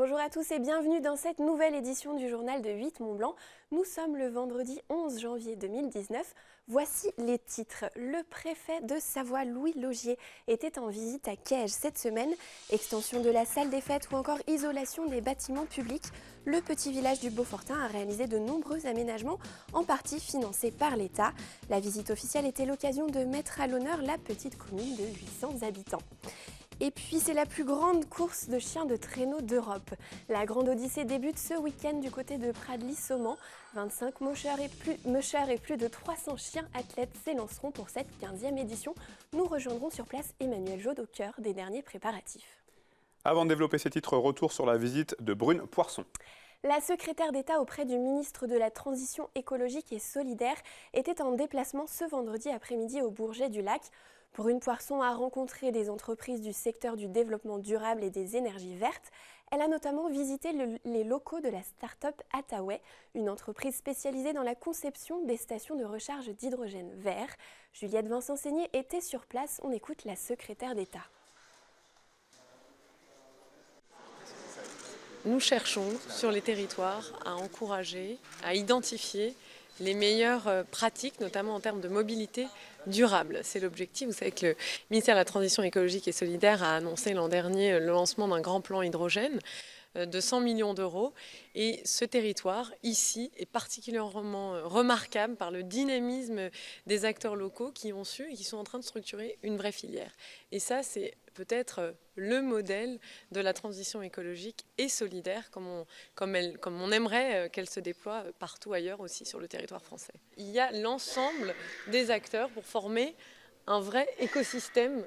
Bonjour à tous et bienvenue dans cette nouvelle édition du journal de 8 Mont-Blanc. Nous sommes le vendredi 11 janvier 2019. Voici les titres. Le préfet de Savoie, Louis Laugier, était en visite à Caige cette semaine. Extension de la salle des fêtes ou encore isolation des bâtiments publics. Le petit village du Beaufortain a réalisé de nombreux aménagements, en partie financés par l'État. La visite officielle était l'occasion de mettre à l'honneur la petite commune de 800 habitants. Et puis c'est la plus grande course de chiens de traîneau d'Europe. La Grande Odyssée débute ce week-end du côté de Pradly-Saumont. 25 mushers et plus de 300 chiens athlètes s'élanceront pour cette 15e édition. Nous rejoindrons sur place Emmanuel Jaude au cœur des derniers préparatifs. Avant de développer ces titres, retour sur la visite de Brune Poirson. La secrétaire d'État auprès du ministre de la Transition écologique et solidaire était en déplacement ce vendredi après-midi au Bourget-du-Lac. Brune Poirson a rencontré des entreprises du secteur du développement durable et des énergies vertes. Elle a notamment visité les locaux de la start-up Attaway, une entreprise spécialisée dans la conception des stations de recharge d'hydrogène vert. Juliette Vincent-Seigné était sur place. On écoute la secrétaire d'État. Nous cherchons sur les territoires à encourager, à identifier les meilleures pratiques, notamment en termes de mobilité durable. C'est l'objectif. Vous savez que le ministère de la Transition écologique et solidaire a annoncé l'an dernier le lancement d'un grand plan hydrogène de 100 millions d'euros. Et ce territoire, ici, est particulièrement remarquable par le dynamisme des acteurs locaux qui ont su et qui sont en train de structurer une vraie filière. Et ça, c'est peut-être le modèle de la transition écologique et solidaire, comme on aimerait qu'elle se déploie partout ailleurs aussi sur le territoire français. Il y a l'ensemble des acteurs pour former un vrai écosystème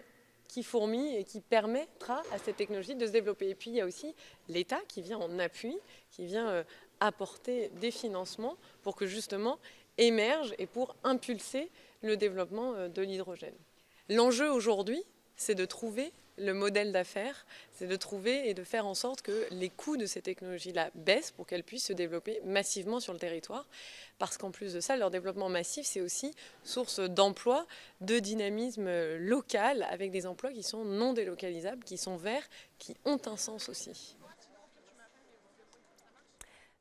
qui fourmille et qui permettra à cette technologie de se développer. Et puis il y a aussi l'État qui vient en appui, qui vient apporter des financements pour que justement émerge et pour impulser le développement de l'hydrogène. L'enjeu aujourd'hui, c'est de trouver le modèle d'affaires, c'est de trouver et de faire en sorte que les coûts de ces technologies-là baissent pour qu'elles puissent se développer massivement sur le territoire. Parce qu'en plus de ça, leur développement massif, c'est aussi source d'emplois, de dynamisme local, avec des emplois qui sont non délocalisables, qui sont verts, qui ont un sens aussi.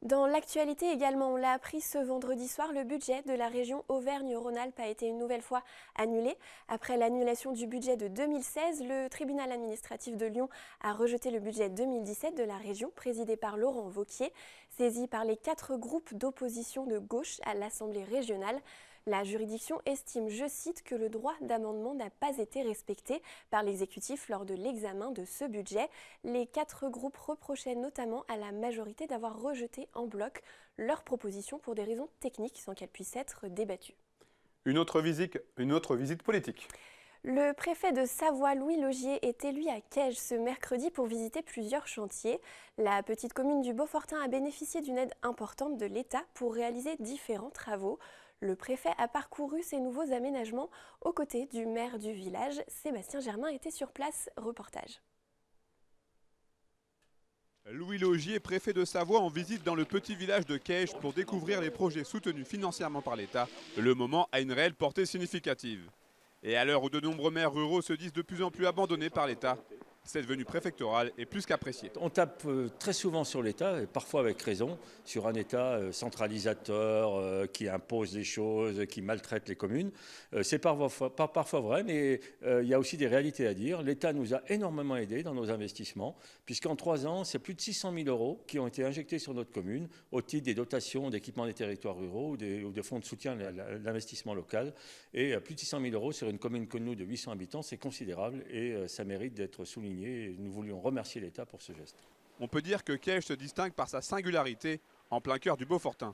Dans l'actualité également, on l'a appris ce vendredi soir, le budget de la région Auvergne-Rhône-Alpes a été une nouvelle fois annulé. Après l'annulation du budget de 2016, le tribunal administratif de Lyon a rejeté le budget 2017 de la région, présidé par Laurent Wauquiez, saisi par les 4 groupes d'opposition de gauche à l'Assemblée régionale. La juridiction estime, je cite, que le droit d'amendement n'a pas été respecté par l'exécutif lors de l'examen de ce budget. Les 4 groupes reprochaient notamment à la majorité d'avoir rejeté en bloc leurs propositions pour des raisons techniques sans qu'elles puissent être débattues. Une autre visite politique. Le préfet de Savoie, Louis Laugier, est élu à Caige ce mercredi pour visiter plusieurs chantiers. La petite commune du Beaufortain a bénéficié d'une aide importante de l'État pour réaliser différents travaux. Le préfet a parcouru ces nouveaux aménagements aux côtés du maire du village. Sébastien Germain était sur place. Reportage. Louis Laugier, préfet de Savoie, en visite dans le petit village de Caige pour découvrir les projets soutenus financièrement par l'État. Le moment a une réelle portée significative. Et à l'heure où de nombreux maires ruraux se disent de plus en plus abandonnés par l'État, cette venue préfectorale est plus qu'appréciée. On tape très souvent sur l'État, et parfois avec raison, sur un État centralisateur qui impose des choses, qui maltraite les communes. C'est parfois vrai, mais il y a aussi des réalités à dire. L'État nous a énormément aidés dans nos investissements, puisqu'en 3 ans, c'est plus de 600 000 € qui ont été injectés sur notre commune au titre des dotations d'équipement des territoires ruraux ou des fonds de soutien à l'investissement local. Et plus de 600 000 € sur une commune comme nous de 800 habitants, c'est considérable et ça mérite d'être souligné. Et nous voulions remercier l'État pour ce geste. On peut dire que Caige se distingue par sa singularité en plein cœur du Beaufortain.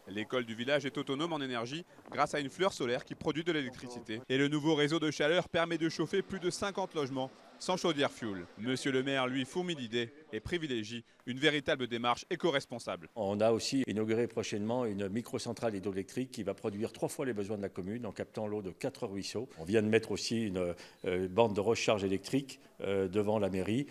L'école du village est autonome en énergie grâce à une fleur solaire qui produit de l'électricité. Et le nouveau réseau de chaleur permet de chauffer plus de 50 logements sans chaudière fioul. Monsieur le maire, lui, fourmille d'idées et privilégie une véritable démarche éco-responsable. On a aussi inauguré prochainement une microcentrale hydroélectrique qui va produire 3 fois les besoins de la commune en captant l'eau de 4 ruisseaux. On vient de mettre aussi une bande de recharge électrique devant la mairie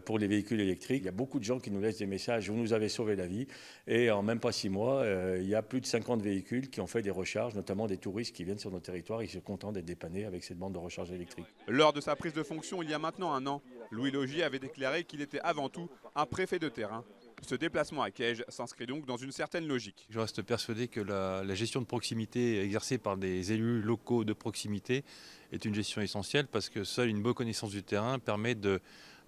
pour les véhicules électriques. Il y a beaucoup de gens qui nous laissent des messages « Vous nous avez sauvé la vie ». Et en même pas 6 mois, il y a plus de 50 véhicules qui ont fait des recharges, notamment des touristes qui viennent sur notre territoire. Ils sont contents d'être dépannés avec cette bande de recharge électrique. Lors de sa prise de fonction il y a maintenant 1 an, Louis Laugier avait déclaré qu'il était avant tout tout un préfet de terrain. Ce déplacement à Caige s'inscrit donc dans une certaine logique. Je reste persuadé que la gestion de proximité exercée par des élus locaux de proximité est une gestion essentielle parce que seule une bonne connaissance du terrain permet de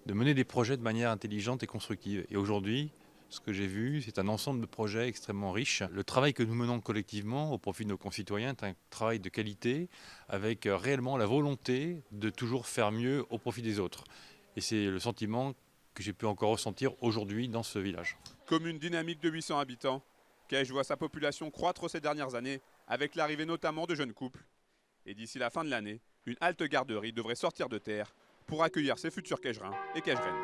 mener des projets de manière intelligente et constructive. Et aujourd'hui, ce que j'ai vu, c'est un ensemble de projets extrêmement riches. Le travail que nous menons collectivement au profit de nos concitoyens est un travail de qualité avec réellement la volonté de toujours faire mieux au profit des autres. Et c'est le sentiment que j'ai pu encore ressentir aujourd'hui dans ce village. Commune dynamique de 800 habitants, Caige voit sa population croître ces dernières années avec l'arrivée notamment de jeunes couples. Et d'ici la fin de l'année, une halte garderie devrait sortir de terre pour accueillir ses futurs Caigerains et Caigeraines.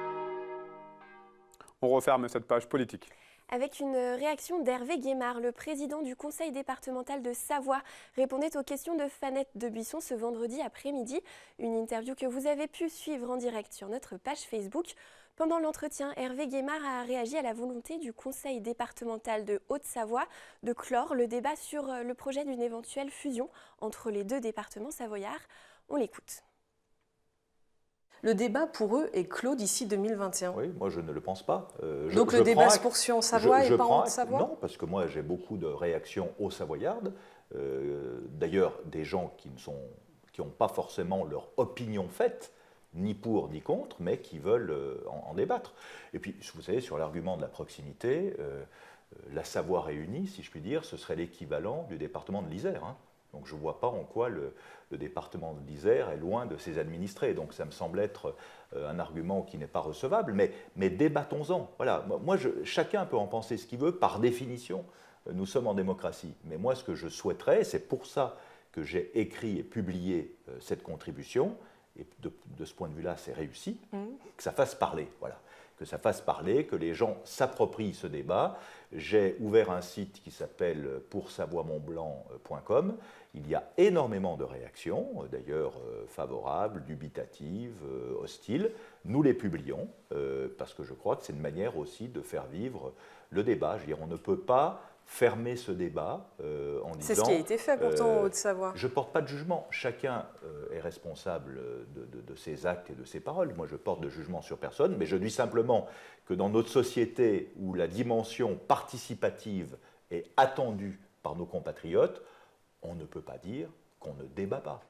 On referme cette page politique. Avec une réaction d'Hervé Guémard, le président du conseil départemental de Savoie répondait aux questions de Fanette Debuisson ce vendredi après-midi. Une interview que vous avez pu suivre en direct sur notre page Facebook. Pendant l'entretien, Hervé Guémard a réagi à la volonté du conseil départemental de Haute-Savoie de clore le débat sur le projet d'une éventuelle fusion entre les deux départements savoyards. On l'écoute. Le débat pour eux est clos d'ici 2021. Oui, moi je ne le pense pas. Donc le débat se poursuit en Savoie et pas en Haute-Savoie ? Non, parce que moi j'ai beaucoup de réactions aux Savoyardes. D'ailleurs, des gens qui n'ont pas forcément leur opinion faite, ni pour ni contre, mais qui veulent en débattre. Et puis, vous savez, sur l'argument de la proximité, la Savoie réunie, si je puis dire, ce serait l'équivalent du département de l'Isère. Hein. Donc je ne vois pas en quoi le département de l'Isère est loin de ses administrés. Donc ça me semble être un argument qui n'est pas recevable, mais débattons-en. Voilà. Moi, chacun peut en penser ce qu'il veut, par définition. Nous sommes en démocratie. Mais moi, ce que je souhaiterais, c'est pour ça que j'ai écrit et publié cette contribution, et de ce point de vue-là, c'est réussi, que ça fasse parler. Voilà. Que ça fasse parler, que les gens s'approprient ce débat. J'ai ouvert un site qui s'appelle poursavoiemontblanc.com. Il y a énormément de réactions, d'ailleurs favorables, dubitatives, hostiles. Nous les publions, parce que je crois que c'est une manière aussi de faire vivre le débat. Je veux dire, on ne peut pas fermer ce débat en disant... C'est ce qui a été fait pourtant en Haute-Savoie. Je ne porte pas de jugement. Chacun est responsable de ses actes et de ses paroles. Moi, je porte de jugement sur personne, mais je dis simplement que dans notre société où la dimension participative est attendue par nos compatriotes, on ne peut pas dire qu'on ne débat pas.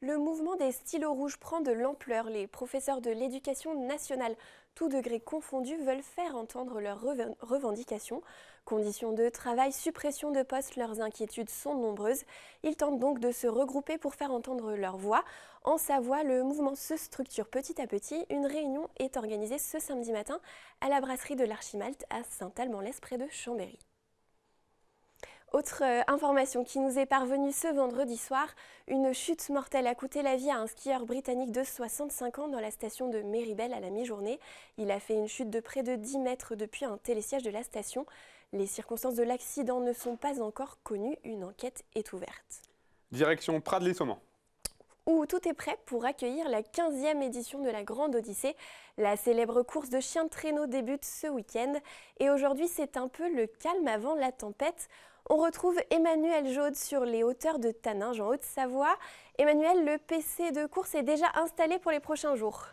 Le mouvement des stylos rouges prend de l'ampleur. Les professeurs de l'éducation nationale, tous degrés confondus, veulent faire entendre leurs revendications. Conditions de travail, suppression de postes, leurs inquiétudes sont nombreuses. Ils tentent donc de se regrouper pour faire entendre leur voix. En Savoie, le mouvement se structure petit à petit. Une réunion est organisée ce samedi matin à la brasserie de l'Archimalte à Saint-Alban-l'Est près de Chambéry. Autre information qui nous est parvenue ce vendredi soir, une chute mortelle a coûté la vie à un skieur britannique de 65 ans dans la station de Méribel à la mi-journée. Il a fait une chute de près de 10 mètres depuis un télésiège de la station. Les circonstances de l'accident ne sont pas encore connues. Une enquête est ouverte. Direction Prades-les-Saumons, où tout est prêt pour accueillir la 15e édition de la Grande Odyssée. La célèbre course de chiens de traîneau débute ce week-end. Et aujourd'hui, c'est un peu le calme avant la tempête. On retrouve Emmanuel Jaude sur les hauteurs de Taninges en Haute-Savoie. Emmanuel, le PC de course est déjà installé pour les prochains jours.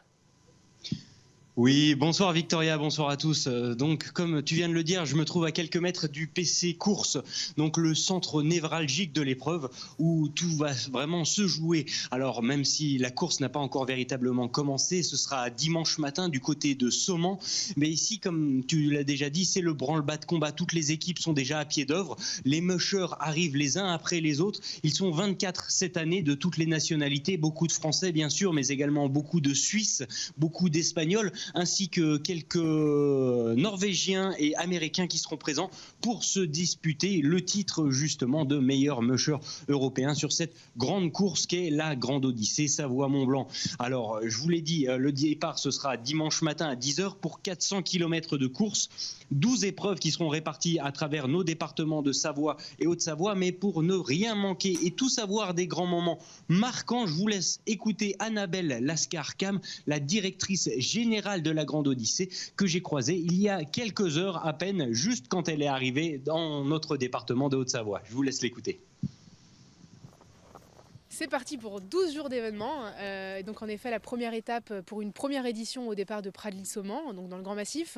Oui, bonsoir Victoria, bonsoir à tous. Donc, comme tu viens de le dire, je me trouve à quelques mètres du PC Course, donc le centre névralgique de l'épreuve où tout va vraiment se jouer. Alors, même si la course n'a pas encore véritablement commencé, ce sera dimanche matin du côté de Saumont. Mais ici, comme tu l'as déjà dit, c'est le branle-bas de combat. Toutes les équipes sont déjà à pied d'œuvre. Les mushers arrivent les uns après les autres. Ils sont 24 cette année de toutes les nationalités, beaucoup de Français bien sûr, mais également beaucoup de Suisses, beaucoup d'Espagnols, ainsi que quelques Norvégiens et Américains qui seront présents pour se disputer le titre justement de meilleur musher européen sur cette grande course qu'est la Grande Odyssée Savoie-Mont-Blanc. Alors, je vous l'ai dit, le départ ce sera dimanche matin à 10h pour 400 km de course. 12 épreuves qui seront réparties à travers nos départements de Savoie et Haute-Savoie, mais pour ne rien manquer et tout savoir des grands moments marquants, je vous laisse écouter Annabelle Lascar-Cam, la directrice générale de la Grande Odyssée, que j'ai croisée il y a quelques heures à peine, juste quand elle est arrivée dans notre département de Haute-Savoie. Je vous laisse l'écouter. C'est parti pour 12 jours d'événements. Donc en effet, la première étape pour une première édition au départ de Pradly-Saumand, donc dans le Grand Massif,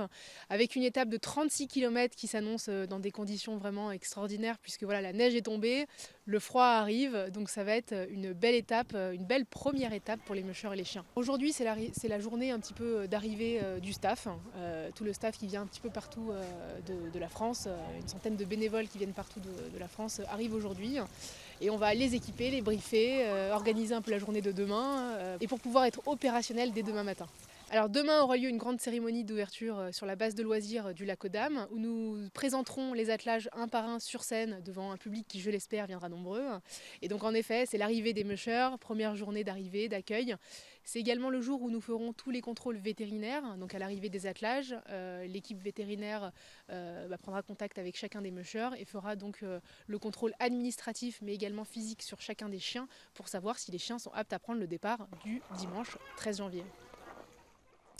avec une étape de 36 km qui s'annonce dans des conditions vraiment extraordinaires, puisque voilà, la neige est tombée, le froid arrive, donc ça va être une belle étape, une belle première étape pour les mushers et les chiens. Aujourd'hui, c'est la journée un petit peu d'arrivée du staff, tout le staff qui vient un petit peu partout de la France, une centaine de bénévoles qui viennent partout de la France arrivent aujourd'hui. Et on va les équiper, les briefer, organiser un peu la journée de demain et pour pouvoir être opérationnel dès demain matin. Alors demain aura lieu une grande cérémonie d'ouverture sur la base de loisirs du lac aux Dames où nous présenterons les attelages un par un sur scène devant un public qui, je l'espère, viendra nombreux. Et donc en effet, c'est l'arrivée des mushers, première journée d'arrivée, d'accueil. C'est également le jour où nous ferons tous les contrôles vétérinaires, donc à l'arrivée des attelages. L'équipe vétérinaire prendra contact avec chacun des mushers et fera donc le contrôle administratif mais également physique sur chacun des chiens pour savoir si les chiens sont aptes à prendre le départ du dimanche 13 janvier.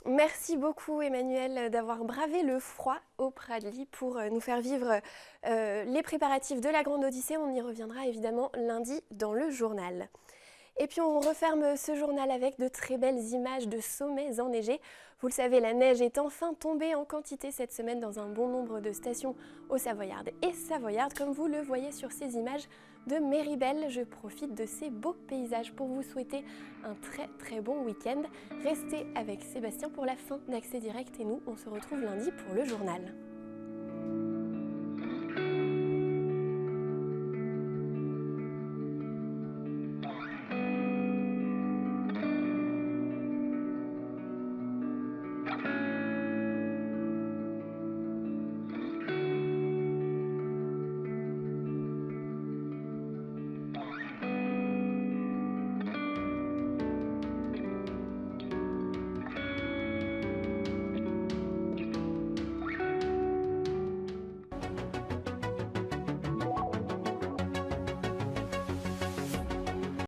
Merci beaucoup Emmanuel d'avoir bravé le froid au Pradly pour nous faire vivre les préparatifs de la Grande Odyssée. On y reviendra évidemment lundi dans le journal. Et puis on referme ce journal avec de très belles images de sommets enneigés. Vous le savez, la neige est enfin tombée en quantité cette semaine dans un bon nombre de stations aux Savoyardes et Savoyardes, comme vous le voyez sur ces images de Méribel. Je profite de ces beaux paysages pour vous souhaiter un très bon week-end. Restez avec Sébastien pour la fin d'Accès Direct et nous, on se retrouve lundi pour le journal.